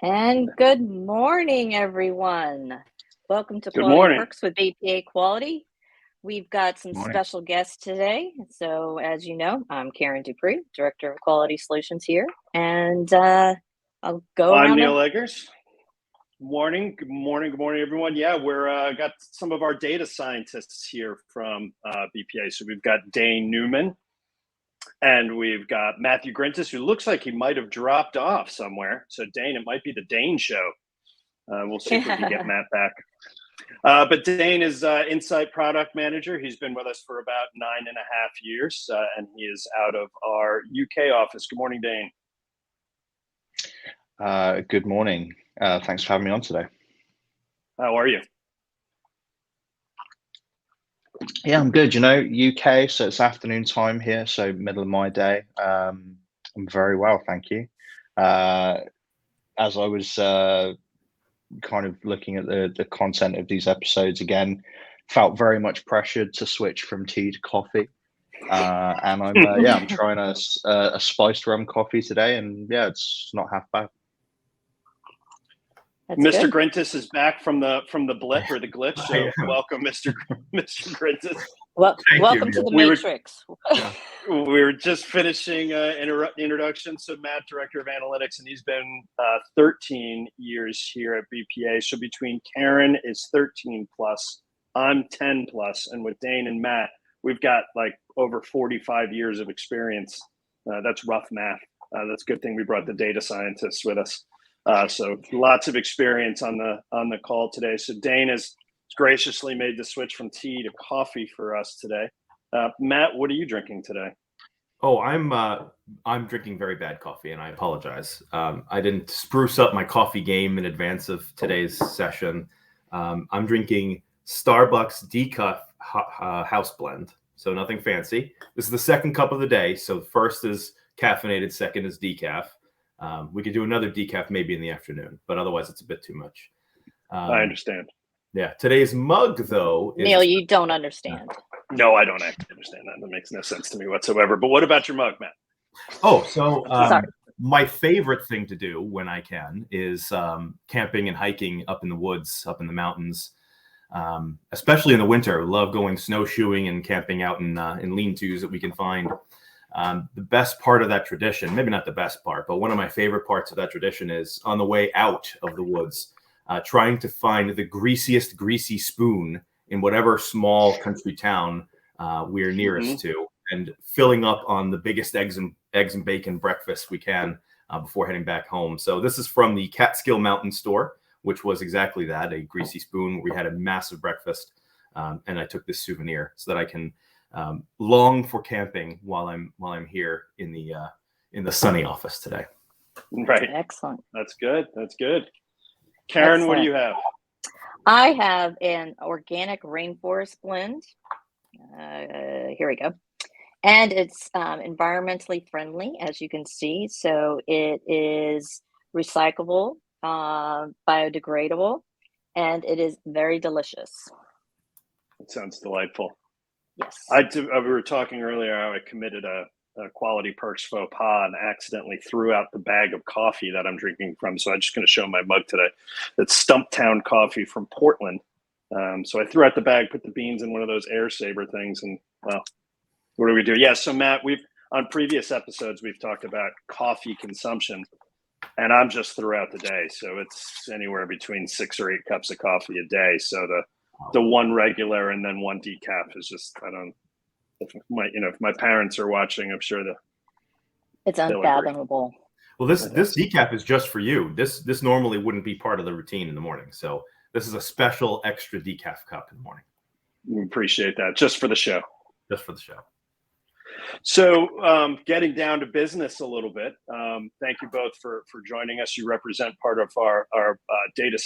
And good morning, everyone. Welcome to Good Quality morning. Perks with BPA Quality. We've got some Morning. special guests today. So, as you know, I'm Karen Dupree, Director of Quality Solutions here, and I'll go I'm around. Neil Eggers. Morning. Good morning. Good morning, everyone. Yeah, we're got some of our data scientists here from BPA. So we've got Dane Newman, and we've got Matthew Gryntysz, who looks like he might have dropped off somewhere. So Dane, it might be the Dane show. We'll see if we can get Matt back. But Dane is Insight Product Manager. He's been with us for about 9.5 years, and he is out of our UK office. Good morning, Dane. Good morning. Thanks for having me on today. How are you? Yeah, I'm good. You know, UK, so it's afternoon time here, so middle of my day. I'm very well, thank you. As I was kind of looking at the content of these episodes again, felt very much pressured to switch from tea to coffee. And I'm trying a spiced rum coffee today, and yeah, it's not half bad. That's Mr. good. Gryntysz is back from the blip or the glitch. So welcome, Mr. Gryntysz. Well, Thank welcome you, to the We were- Matrix. We were just finishing introduction. So Matt, Director of Analytics, and he's been 13 years here at BPA. So between Karen is 13 plus, I'm 10 plus, and with Dane and Matt, we've got like over 45 years of experience. That's rough math. That's a good thing we brought the data scientists with us. So lots of experience on the call today. So Dane has graciously made the switch from tea to coffee for us today. Matt, what are you drinking today? Oh, I'm drinking very bad coffee, and I apologize. I didn't spruce up my coffee game in advance of today's session. I'm drinking Starbucks decaf house blend, so nothing fancy. This is the second cup of the day. So the first is caffeinated, second is decaf. We could do another decaf maybe in the afternoon, but otherwise it's a bit too much. I understand. Yeah, today's mug though is Neil, you don't understand. No, I don't actually understand that. That makes no sense to me whatsoever. But what about your mug, Matt? Oh, so Sorry. my favorite thing to do when I can is camping and hiking up in the woods, up in the mountains, especially in the winter. Love going snowshoeing and camping out in lean-tos that we can find. The best part of that tradition, maybe not the best part, but one of my favorite parts of that tradition is on the way out of the woods, trying to find the greasiest greasy spoon in whatever small country town we're nearest to, and filling up on the biggest eggs and bacon breakfast we can before heading back home. So this is from the Catskill Mountain store, which was exactly that, a greasy spoon where we had a massive breakfast. And I took this souvenir so that I can long for camping while I'm here in the sunny office today. Right. Excellent. That's good. That's good. Karen, what do Excellent. you have? I have an organic rainforest blend. Here we go. And it's environmentally friendly, as you can see. So it is recyclable, biodegradable, and it is very delicious. It sounds delightful. Yes. We were talking earlier how I committed a Quality Perks faux pas and accidentally threw out the bag of coffee that I'm drinking from. So I'm just going to show my mug today. It's Stumptown coffee from Portland. So I threw out the bag, put the beans in one of those Air Saver things, and well, what do we do? Yeah, so Matt, on previous episodes, we've talked about coffee consumption, and I'm just throughout the day. So it's anywhere between 6 or 8 cups of coffee a day. So the one regular and then one decaf is just, if my parents are watching, I'm sure It's unfathomable. Well, this decaf is just for you. This normally wouldn't be part of the routine in the morning. So this is a special extra decaf cup in the morning. We appreciate that. Just for the show. Just for the show. So getting down to business a little bit, thank you both for joining us. You represent part of our data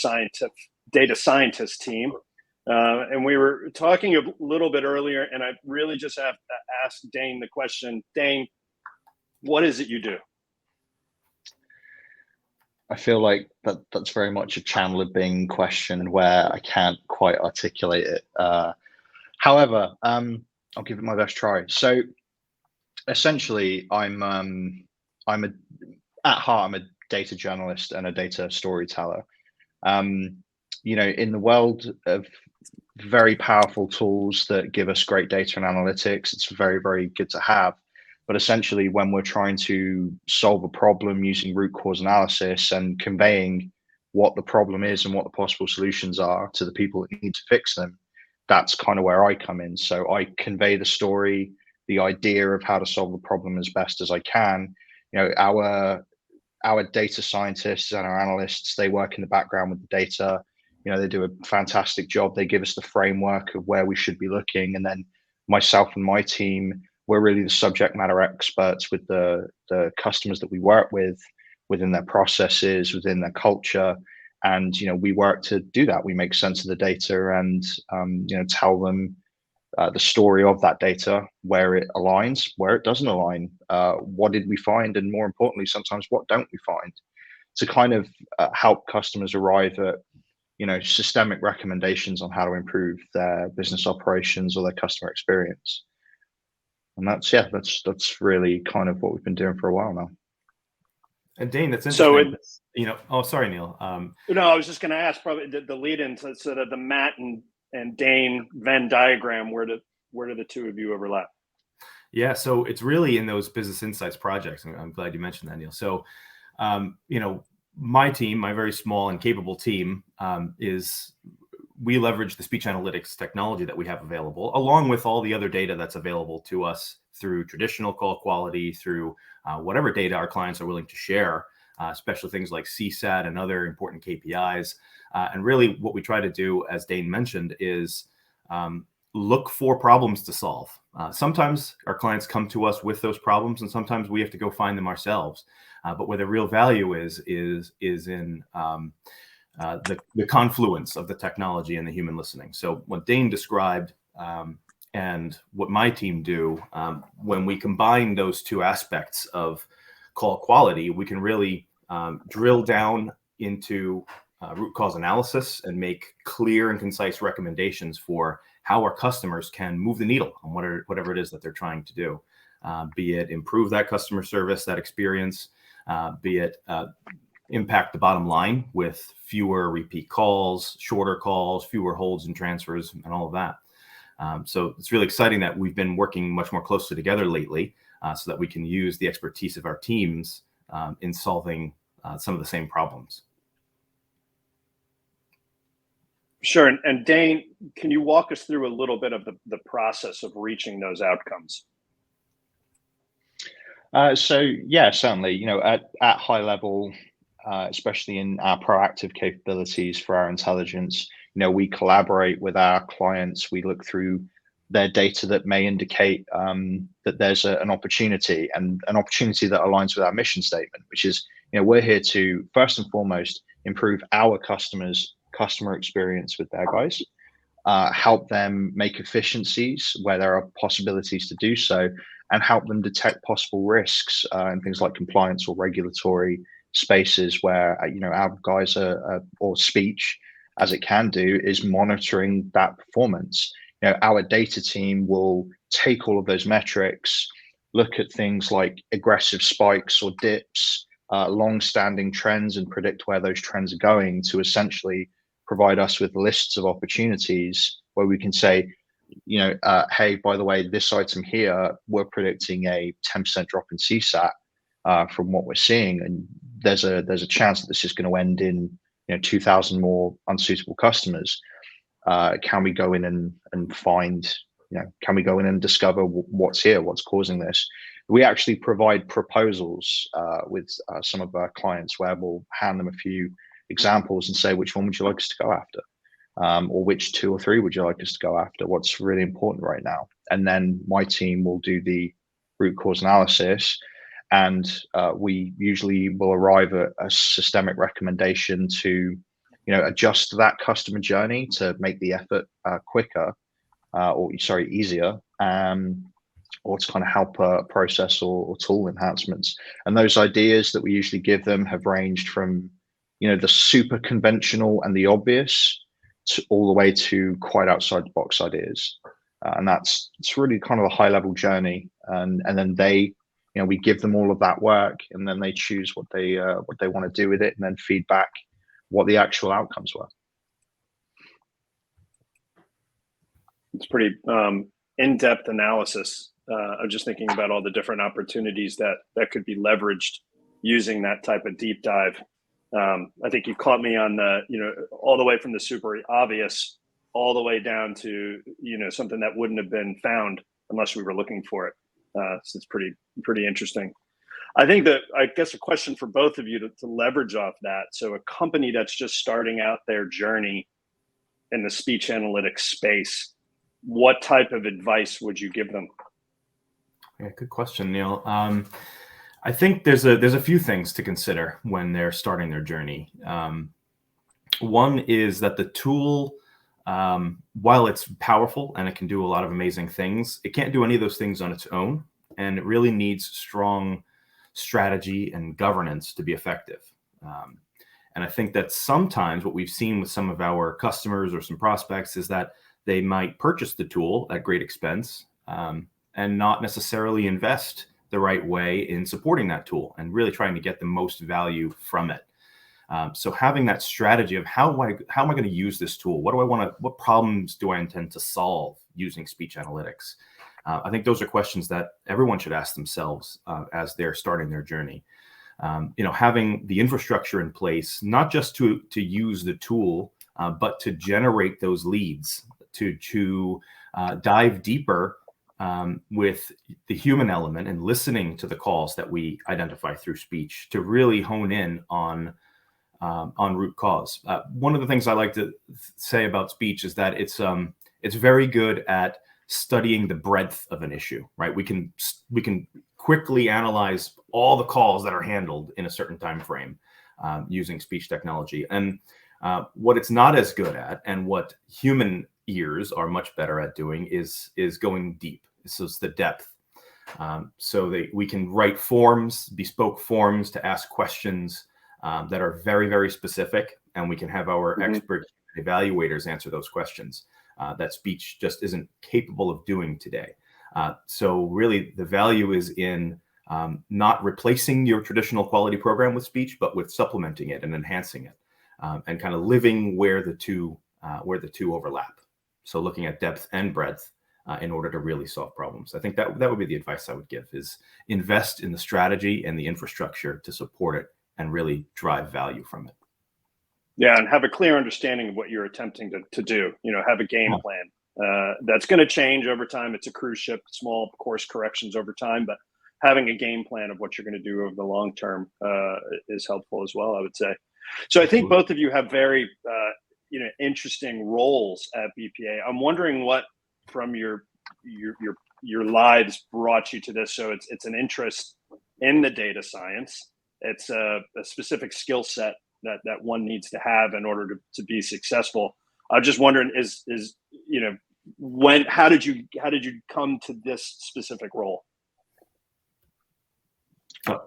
scientist team. And we were talking a little bit earlier, and I really just have to ask Dane the question. Dane, what is it you do? I feel like that's very much a Chandler Bing question where I can't quite articulate it. However, I'll give it my best try. So essentially, I'm at heart, I'm a data journalist and a data storyteller. In the world of very powerful tools that give us great data and analytics, it's very, very good to have. But essentially, when we're trying to solve a problem using root cause analysis and conveying what the problem is and what the possible solutions are to the people that need to fix them, that's kind of where I come in. So I convey the story, the idea of how to solve the problem as best as I can. Our data scientists and our analysts, they work in the background with the data. They do a fantastic job. They give us the framework of where we should be looking. And then myself and my team, we're really the subject matter experts with the customers that we work with, within their processes, within their culture. And, we work to do that. We make sense of the data and, tell them the story of that data, where it aligns, where it doesn't align, what did we find, and more importantly, sometimes what don't we find, to kind of help customers arrive at systemic recommendations on how to improve their business operations or their customer experience. And that's really kind of what we've been doing for a while now. And Dane, that's interesting. Oh, sorry, Neil. No, I was just going to ask, probably the lead-in to sort of the Matt and Dane Venn diagram. Where do the two of you overlap? Yeah, so it's really in those business insights projects. I'm glad you mentioned that, Neil. So, my team, my very small and capable team, we leverage the speech analytics technology that we have available, along with all the other data that's available to us through traditional call quality, through whatever data our clients are willing to share, especially things like CSAT and other important KPIs. And really what we try to do, as Dane mentioned, is look for problems to solve. Sometimes our clients come to us with those problems, and sometimes we have to go find them ourselves. But where the real value is in the confluence of the technology and the human listening. So what Dane described and what my team do, when we combine those two aspects of call quality, we can really drill down into root cause analysis and make clear and concise recommendations for how our customers can move the needle on whatever it is that they're trying to do, be it improve that customer service, that experience, be it impact the bottom line with fewer repeat calls, shorter calls, fewer holds and transfers, and all of that. So it's really exciting that we've been working much more closely together lately, so that we can use the expertise of our teams in solving some of the same problems. Sure. And Dane, can you walk us through a little bit of the process of reaching those outcomes? So yeah, certainly, at high level, especially in our proactive capabilities for our intelligence, we collaborate with our clients. We look through their data that may indicate that there's an opportunity, and an opportunity that aligns with our mission statement, which is, we're here to first and foremost improve our customers' customer experience with their guys, help them make efficiencies where there are possibilities to do so, and help them detect possible risks in things like compliance or regulatory spaces where our guys or speech, as it can do, is monitoring that performance. Our data team will take all of those metrics, look at things like aggressive spikes or dips, long-standing trends, and predict where those trends are going, to essentially provide us with lists of opportunities where we can say, hey, by the way, this item here, we're predicting a 10% drop in CSAT from what we're seeing, and there's a chance that this is going to end in 2,000 more unsuitable customers. Can we go in and find, can we go in and discover what's here, what's causing this? We actually provide proposals with some of our clients where we'll hand them a few examples and say, which one would you like us to go after? Or which 2 or 3 would you like us to go after? What's really important right now? And then my team will do the root cause analysis, and we usually will arrive at a systemic recommendation to adjust that customer journey to make the effort quicker, easier, or to kind of help process or tool enhancements. And those ideas that we usually give them have ranged from the super conventional and the obvious to all the way to quite outside the box ideas. And it's really kind of a high level journey. And then they we give them all of that work, and then they choose what they want to do with it, and then feedback what the actual outcomes were. It's pretty in-depth analysis. I'm just thinking about all the different opportunities that could be leveraged using that type of deep dive. I think you caught me on the, all the way from the super obvious all the way down to, something that wouldn't have been found unless we were looking for it. So it's pretty interesting. I think that, I guess, a question for both of you to leverage off that. So a company that's just starting out their journey in the speech analytics space, what type of advice would you give them? Yeah, good question, Neil. I think there's a few things to consider when they're starting their journey. One is that the tool, while it's powerful and it can do a lot of amazing things, it can't do any of those things on its own, and it really needs strong strategy and governance to be effective. And I think that sometimes what we've seen with some of our customers or some prospects is that they might purchase the tool at great expense and not necessarily invest the right way in supporting that tool and really trying to get the most value from it. So having that strategy of how am I going to use this tool? What problems do I intend to solve using speech analytics? I think those are questions that everyone should ask themselves as they're starting their journey. Having the infrastructure in place, not just to use the tool, but to generate those leads, to dive deeper with the human element and listening to the calls that we identify through speech to really hone in on root cause. One of the things I like to say about speech is that it's very good at studying the breadth of an issue, right? We can quickly analyze all the calls that are handled in a certain time frame using speech technology. And what it's not as good at, and what human ears are much better at doing, is going deep. So it's the depth. We can write forms, bespoke forms, to ask questions that are very, very specific, and we can have our expert evaluators answer those questions that speech just isn't capable of doing today. So really the value is in not replacing your traditional quality program with speech, but with supplementing it and enhancing it, and kind of living where the two overlap. So looking at depth and breadth in order to really solve problems. I think that would be the advice I would give, is invest in the strategy and the infrastructure to support it and really drive value from it. Yeah, and have a clear understanding of what you're attempting to do. Have a game plan. That's going to change over time. It's a cruise ship, small course corrections over time, but having a game plan of what you're going to do over the long term is helpful as well, I would say. So I think both of you have very interesting roles at BPA. I'm wondering what from your lives brought you to this. So it's an interest in the data science. It's a specific skill set that one needs to have in order to be successful. I'm just wondering, how did you come to this specific role?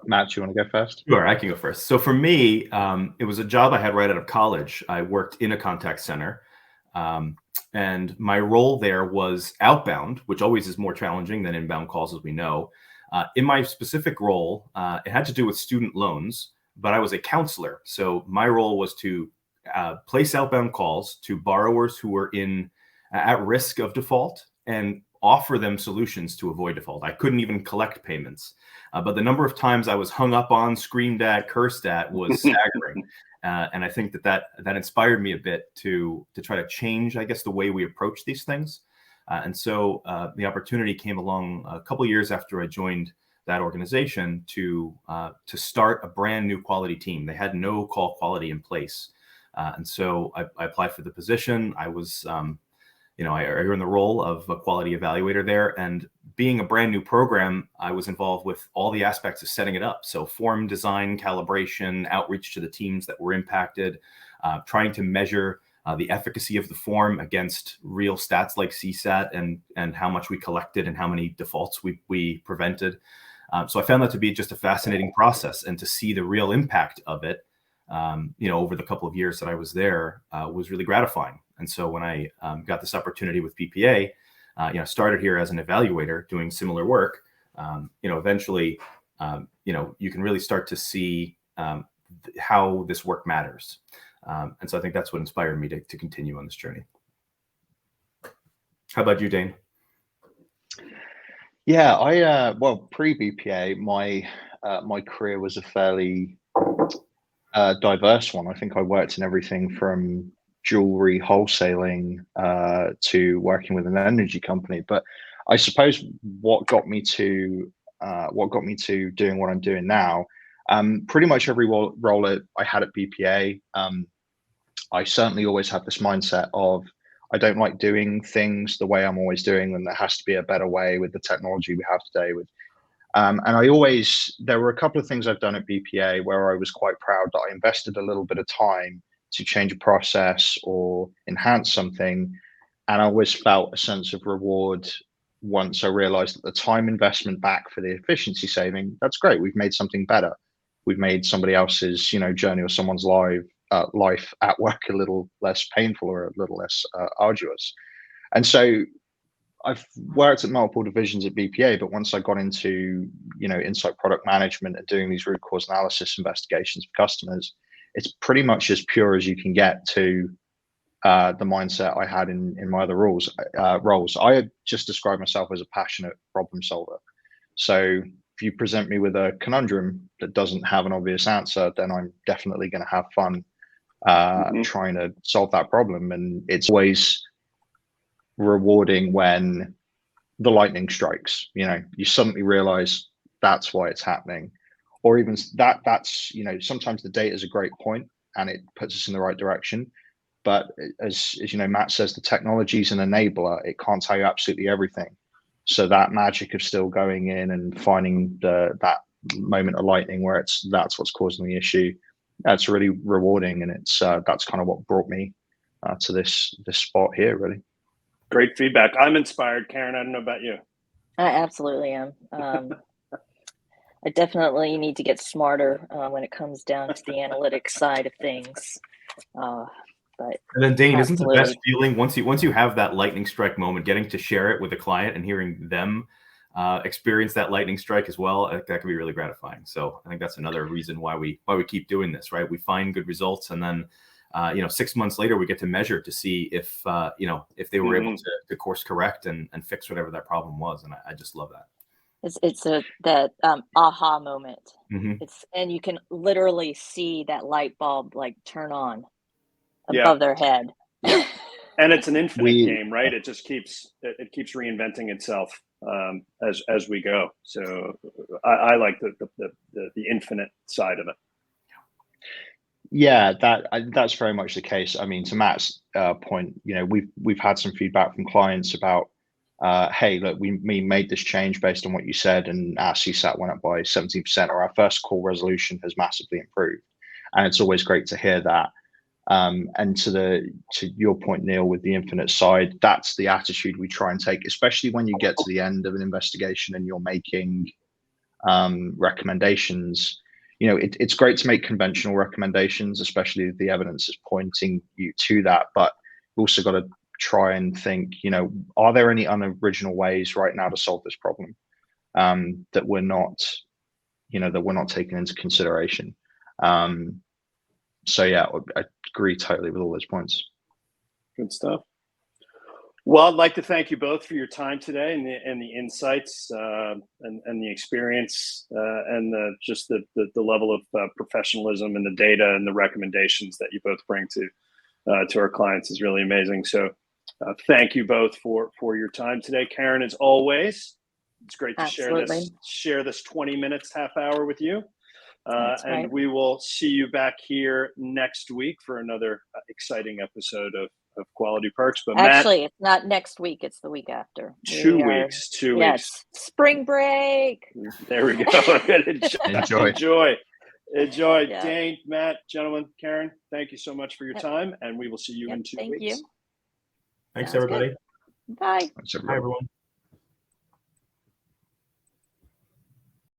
Matt, you want to go first? Sure, I can go first. So for me, it was a job I had right out of college. I worked in a contact center, and my role there was outbound, which always is more challenging than inbound calls, as we know. In my specific role, it had to do with student loans, but I was a counselor. So my role was to place outbound calls to borrowers who were at risk of default and offer them solutions to avoid default. I couldn't even collect payments, but the number of times I was hung up on, screamed at, cursed at was staggering. And I think that inspired me a bit to try to change, I guess, the way we approach these things. And so the opportunity came along a couple of years after I joined that organization to start a brand new quality team. They had no call quality in place. And so I applied for the position. I was, I earned the role of a quality evaluator there. And being a brand new program, I was involved with all the aspects of setting it up. So form design, calibration, outreach to the teams that were impacted, trying to measure the efficacy of the form against real stats like CSAT and how much we collected and how many defaults we prevented. So I found that to be just a fascinating process, and to see the real impact of it, over the couple of years that I was there, was really gratifying. And so when I got this opportunity with BPA, started here as an evaluator doing similar work. Eventually you can really start to see how this work matters. And so I think that's what inspired me to continue on this journey. How about you, Dane? Yeah, well, pre-BPA, my career was a fairly diverse one. I think I worked in everything from jewelry wholesaling to working with an energy company. But I suppose what got me to doing what I'm doing now, pretty much every role I had at BPA, I certainly always had this mindset of I don't like doing things the way I'm always doing them. There has to be a better way with the technology we have today. And there were a couple of things I've done at BPA where I was quite proud that I invested a little bit of time to change a process or enhance something. And I always felt a sense of reward once I realized that the time investment back for the efficiency saving, that's great. We've made something better. We've made somebody else's, journey or someone's life at work a little less painful or a little less arduous. And so I've worked at multiple divisions at BPA, but once I got into, insight product management and doing these root cause analysis investigations for customers, it's pretty much as pure as you can get to the mindset I had in my other roles. I had just described myself as a passionate problem solver. So if you present me with a conundrum that doesn't have an obvious answer, then I'm definitely going to have fun trying to solve that problem. And it's always rewarding when the lightning strikes. You suddenly realize that's why it's happening, or even that's sometimes the data is a great point and it puts us in the right direction. But as Matt says, the technology is an enabler. It can't tell you absolutely everything. So that magic of still going in and finding that moment of lightning where that's what's causing the issue, that's really rewarding. And that's kind of what brought me to this spot here, really. Great feedback. I'm inspired, Karen. I don't know about you. I absolutely am. I definitely need to get smarter when it comes down to the analytics side of things. But and then Dane, absolutely. Isn't the best feeling once you have that lightning strike moment, getting to share it with the client and hearing them experience that lightning strike as well? That can be really gratifying. So I think that's another reason why we keep doing this, right? We find good results, and then 6 months later we get to measure to see if they were able to course correct and fix whatever that problem was. And I just love that. It's that aha moment. Mm-hmm. And you can literally see that light bulb like turn on above their head. Yeah. And it's an infinite game, right? It just keeps reinventing itself as we go. So I like the infinite side of it. Yeah, that's very much the case. I mean, to Matt's point, we've had some feedback from clients about, hey, look, we made this change based on what you said, and our CSAT went up by 17%, or our first call resolution has massively improved. And it's always great to hear that. And to your point, Neil, with the infinite side, that's the attitude we try and take, especially when you get to the end of an investigation and you're making recommendations. It's great to make conventional recommendations, especially if the evidence is pointing you to that. But you've also got to try and think, are there any unoriginal ways right now to solve this problem that we're not taking into consideration? So yeah, I agree totally with all those points. Good stuff. Well, I'd like to thank you both for your time today and the insights and the experience and the level of professionalism and the data and the recommendations that you both bring to our clients is really amazing. So thank you both for your time today. Karen, as always, it's great to share this 20 minutes, half hour with you. And we will see you back here next week for another exciting episode of Quality Perks. But actually, Matt, it's not next week; it's the week after. 2 weeks. 2 weeks. Spring break. There we go. Enjoy. Yeah. Dane, Matt, gentlemen, Karen, thank you so much for your time, and we will see you in 2 weeks. Thank you. Thanks, everybody. Bye. Thanks, everybody. Bye, everyone.